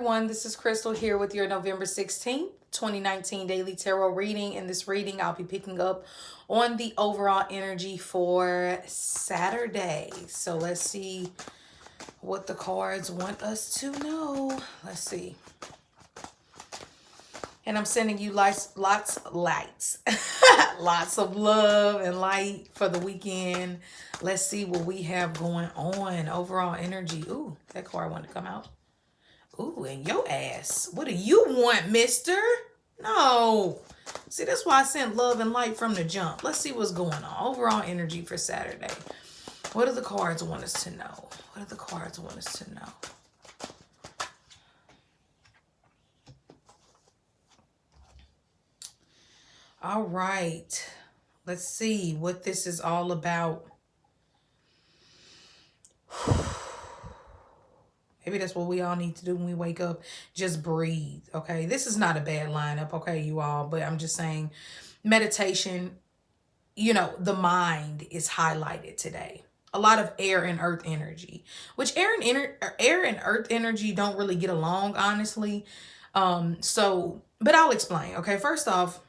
everyone. This is Crystal here with your November 16th, 2019 Daily Tarot reading. In this reading, I'll be picking up on the overall energy for Saturday. So let's see what the cards want us to know. Let's see. And I'm sending you lots of lights. Lots of love and light for the weekend. Let's see what we have going on. Overall energy. Ooh, that card wanted to come out. Ooh, and your ass. What do you want, mister? No. See, that's why I sent love and light from the jump. Let's see what's going on. Overall energy for Saturday. What do the cards want us to know? What do the cards want us to know? All right. Let's see what this is all about. Maybe that's what we all need to do when we wake up. Just breathe, okay? This is not a bad lineup, okay, you all? But I'm just saying meditation, you know, the mind is highlighted today. A lot of air and earth energy, which air and earth energy don't really get along, honestly. But I'll explain, okay? First off,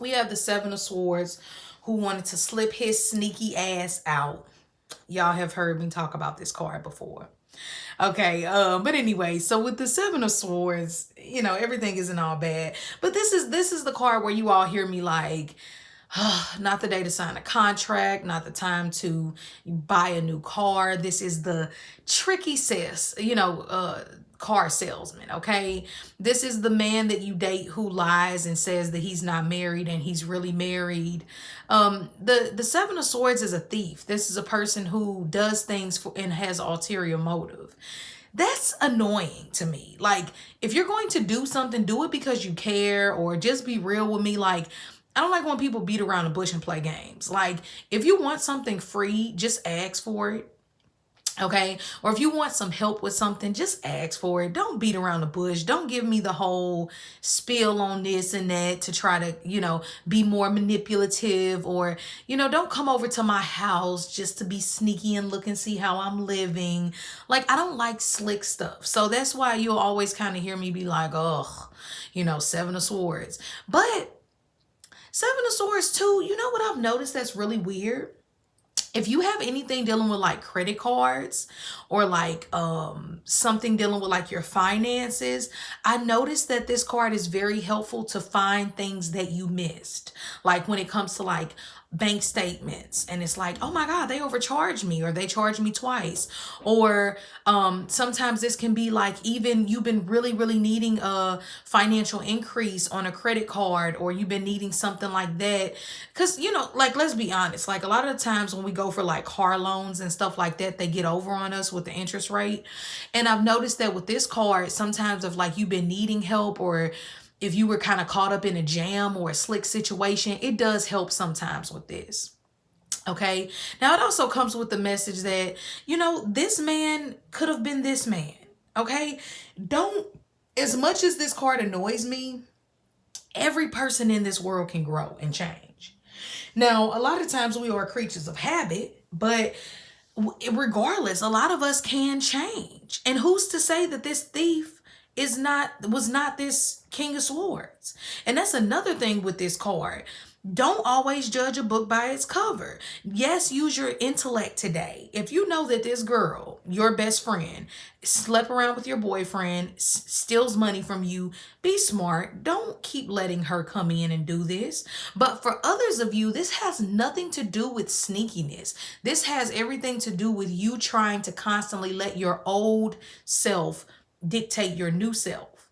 we have the Seven of Swords who wanted to slip his sneaky ass out. Y'all have heard me talk about this card before. Okay, but anyway, so with the Seven of Swords, you know, everything isn't all bad. But this is the card where you all hear me like, not the day to sign a contract, not the time to buy a new car. This is the tricky car salesman, okay? This is the man that you date who lies and says that he's not married and he's really married. The Seven of Swords is a thief. This is a person who does things and has ulterior motive. That's annoying to me. Like, if you're going to do something, do it because you care, or just be real with me. Like, I don't like when people beat around the bush and play games. Like, if you want something free, just ask for it. Okay. Or if you want some help with something, just ask for it. Don't beat around the bush. Don't give me the whole spiel on this and that to try to, be more manipulative, or, don't come over to my house just to be sneaky and look and see how I'm living. Like, I don't like slick stuff. So that's why you'll always kind of hear me be like, oh, Seven of Swords. But Seven of Swords too, you know what I've noticed that's really weird? If you have anything dealing with like credit cards or like something dealing with like your finances, I noticed that this card is very helpful to find things that you missed. Like when it comes to like bank statements, and it's like, oh my God, they overcharged me, or they charged me twice. Or sometimes this can be like, even you've been really, really needing a financial increase on a credit card, or you've been needing something like that. Because, like, let's be honest, like a lot of the times when we go for like car loans and stuff like that, they get over on us with the interest rate. And I've noticed that with this card, sometimes if like you've been needing help, or if you were kind of caught up in a jam or a slick situation, it does help sometimes with this. Okay. Now it also comes with the message that, this man could have been this man. Okay. As much as this card annoys me, every person in this world can grow and change. Now, a lot of times we are creatures of habit, but regardless, a lot of us can change. And who's to say that this thief was not this King of Swords? And that's another thing with this card. Don't always judge a book by its cover. Yes, use your intellect today. If you know that this girl, your best friend, slept around with your boyfriend, steals money from you, be smart. Don't keep letting her come in and do this. But for others of you, this has nothing to do with sneakiness. This has everything to do with you trying to constantly let your old self dictate your new self.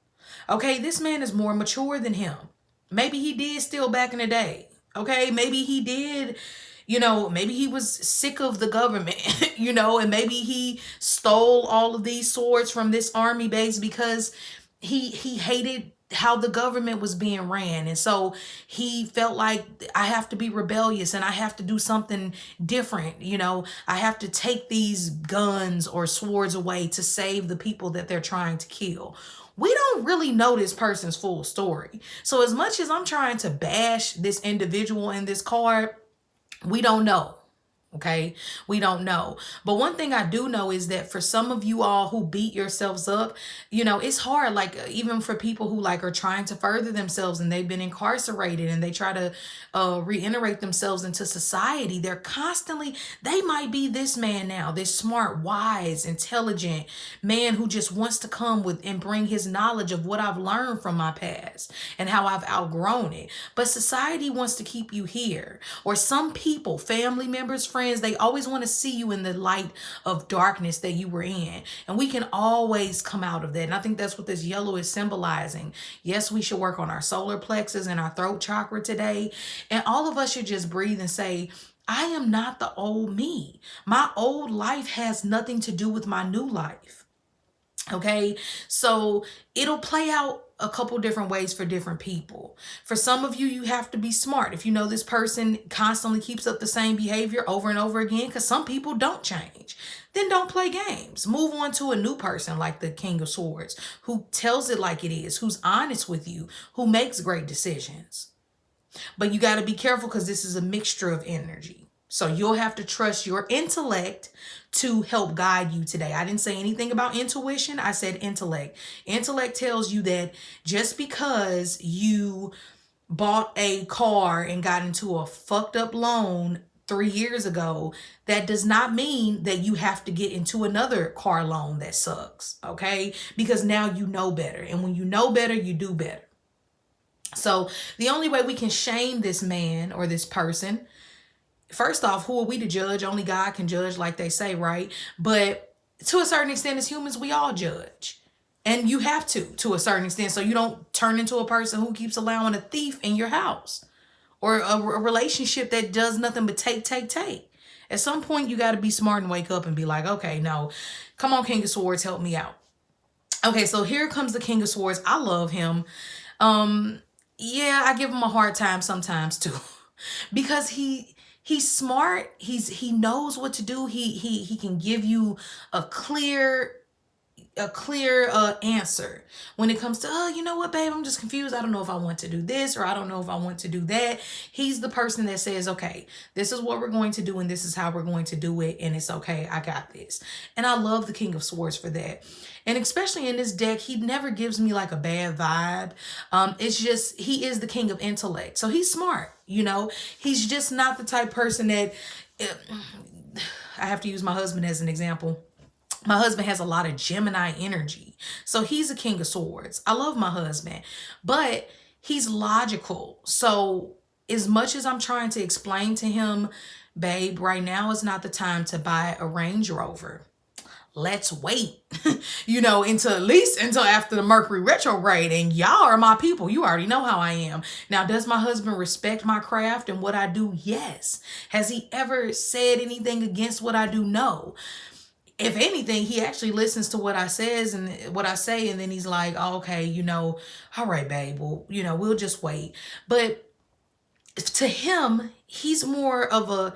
Okay, this man is more mature than him. Maybe he did steal back in the day. Okay, maybe he did, maybe he was sick of the government, and maybe he stole all of these swords from this army base because he hated how the government was being ran. And so he felt like, I have to be rebellious and I have to do something different. I have to take these guns or swords away to save the people that they're trying to kill. We don't really know this person's full story. So as much as I'm trying to bash this individual in this card, we don't know. Okay, we don't know. But one thing I do know is that for some of you all who beat yourselves up, you know, it's hard. Like, even for people who like are trying to further themselves and they've been incarcerated and they try to reintegrate themselves into society, they're constantly, they might be this man now, this smart, wise, intelligent man who just wants to come with and bring his knowledge of what I've learned from my past and how I've outgrown it. But society wants to keep you here. Or some people, family members, friends, they always want to see you in the light of darkness that you were in. And we can always come out of that. And I think that's what this yellow is symbolizing. Yes, we should work on our solar plexus and our throat chakra today. And all of us should just breathe and say, I am not the old me. My old life has nothing to do with my new life. Okay, so it'll play out a couple different ways for different people. For some of you, you have to be smart. If you know this person constantly keeps up the same behavior over and over again, because some people don't change, then don't play games. Move on to a new person like the King of Swords, who tells it like it is, who's honest with you, who makes great decisions. But you got to be careful because this is a mixture of energy. So you'll have to trust your intellect to help guide you today. I didn't say anything about intuition. I said intellect. Intellect tells you that just because you bought a car and got into a fucked up loan 3 years ago, that does not mean that you have to get into another car loan that sucks, okay? Because now you know better. And when you know better, you do better. So the only way we can shame this man or this person, first off, who are we to judge? Only God can judge, like they say, right? But to a certain extent, as humans, we all judge. And you have to a certain extent, so you don't turn into a person who keeps allowing a thief in your house or a relationship that does nothing but take. At some point, you got to be smart and wake up and be like, okay, no, come on, King of Swords, help me out. Okay, so here comes the King of Swords. I love him. Yeah, I give him a hard time sometimes too, because he's smart. He knows what to do. He can give you a clear answer when it comes to, oh, you know what, babe, I'm just confused. I don't know if I want to do this or I don't know if I want to do that. He's the person that says, okay, this is what we're going to do and this is how we're going to do it, and it's okay, I got this. And I love the King of Swords for that. And especially in this deck, he never gives me like a bad vibe. It's just, he is the king of intellect. So he's smart, you know. He's just not the type person that, I have to use my husband as an example. My husband has a lot of Gemini energy. So he's a King of Swords. I love my husband, but he's logical. So as much as I'm trying to explain to him, babe, right now is not the time to buy a Range Rover. Let's wait, you know, until after the Mercury retrograde, and y'all are my people. You already know how I am. Now, does my husband respect my craft and what I do? Yes. Has he ever said anything against what I do? No. If anything, he actually listens to what I say, and then he's like, oh, okay, you know, all right, babe, well, you know, we'll just wait. But to him, he's more of a,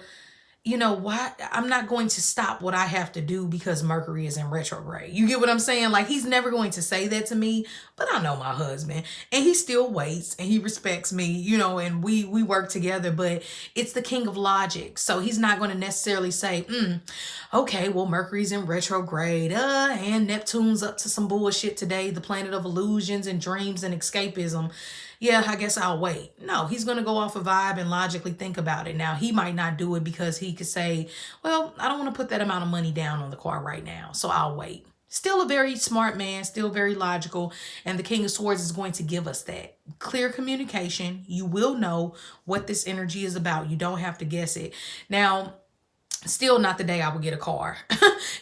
you know what, I'm not going to stop what I have to do because Mercury is in retrograde. You get what I'm saying? Like, he's never going to say that to me, but I know my husband, and he still waits and he respects me, you know, and we work together, but it's the king of logic. So he's not going to necessarily say, okay, well, Mercury's in retrograde, and Neptune's up to some bullshit today, the planet of illusions and dreams and escapism. Yeah, I guess I'll wait. No, he's going to go off a vibe and logically think about it. Now, he might not do it because he could say, well, I don't want to put that amount of money down on the car right now, so I'll wait. Still a very smart man, still very logical, and the King of Swords is going to give us that. Clear communication. You will know what this energy is about. You don't have to guess it. Now, still not the day I would get a car.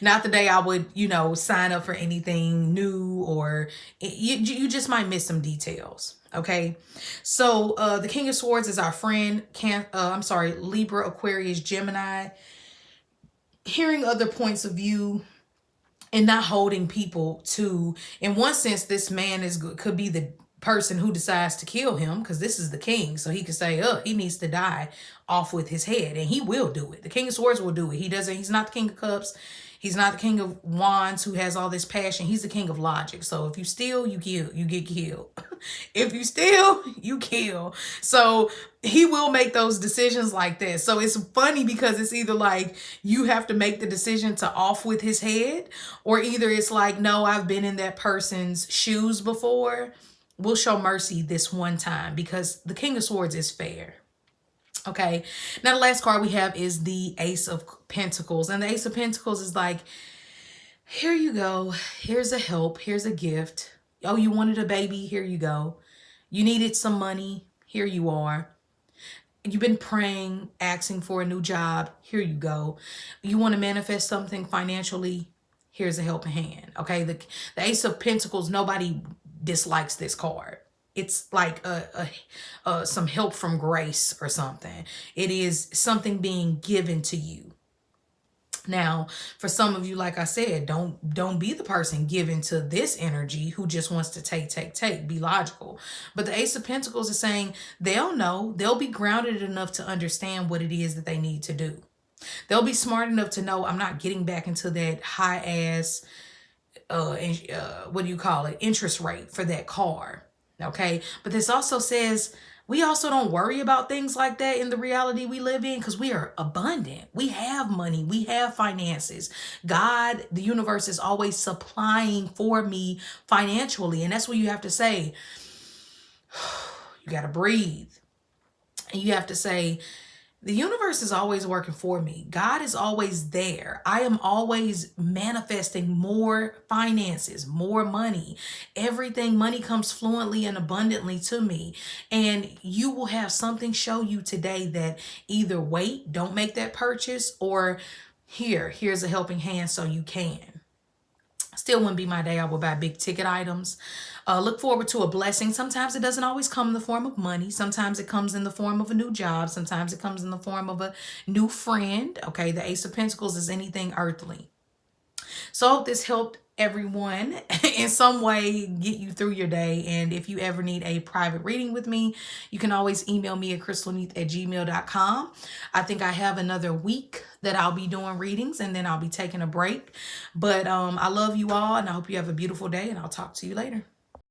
Not the day I would, you know, sign up for anything new, or you just might miss some details. Okay. So the King of Swords is our friend, Libra, Aquarius, Gemini. Hearing other points of view and not holding people to, in one sense, this man could be the person who decides to kill him, because this is the king. So he could say, oh, he needs to die off with his head, and he will do it. The King of Swords will do it. He's not the King of Cups. He's not the king of wands who has all this passion. He's the king of logic. So if you steal, you kill, you get killed. If you steal, you kill. So he will make those decisions like that. So it's funny because it's either like you have to make the decision to off with his head, or either it's like, no, I've been in that person's shoes before. We'll show mercy this one time, because the King of Swords is fair. Okay, now the last card we have is the Ace of Pentacles. And the Ace of Pentacles is like, here you go. Here's a help. Here's a gift. Oh, you wanted a baby? Here you go. You needed some money? Here you are. You've been praying, asking for a new job? Here you go. You want to manifest something financially? Here's a helping hand. Okay, the Ace of Pentacles, nobody dislikes this card. It's like some help from grace or something. It is something being given to you. Now, for some of you, like I said, don't be the person given to this energy who just wants to take. Be logical. But the Ace of Pentacles is saying they'll know. They'll be grounded enough to understand what it is that they need to do. They'll be smart enough to know, I'm not getting back into that high ass, what do you call it, interest rate for that car. Okay, but this also says we also don't worry about things like that in the reality we live in, because we are abundant. We have money. We have finances. God, the universe, is always supplying for me financially. And that's what you have to say. You got to breathe. And you have to say, the universe is always working for me. God is always there. I am always manifesting more finances, more money. Everything, money comes fluently and abundantly to me. And you will have something show you today that either wait, don't make that purchase, or here's a helping hand so you can. Still wouldn't be my day. I would buy big ticket items. Look forward to a blessing. Sometimes it doesn't always come in the form of money. Sometimes it comes in the form of a new job. Sometimes it comes in the form of a new friend. Okay, the Ace of Pentacles is anything earthly. So I hope this helped everyone in some way get you through your day. And if you ever need a private reading with me, you can always email me at crystalneath@gmail.com. I think I have another week that I'll be doing readings, and then I'll be taking a break. But I love you all, and I hope you have a beautiful day, and I'll talk to you later.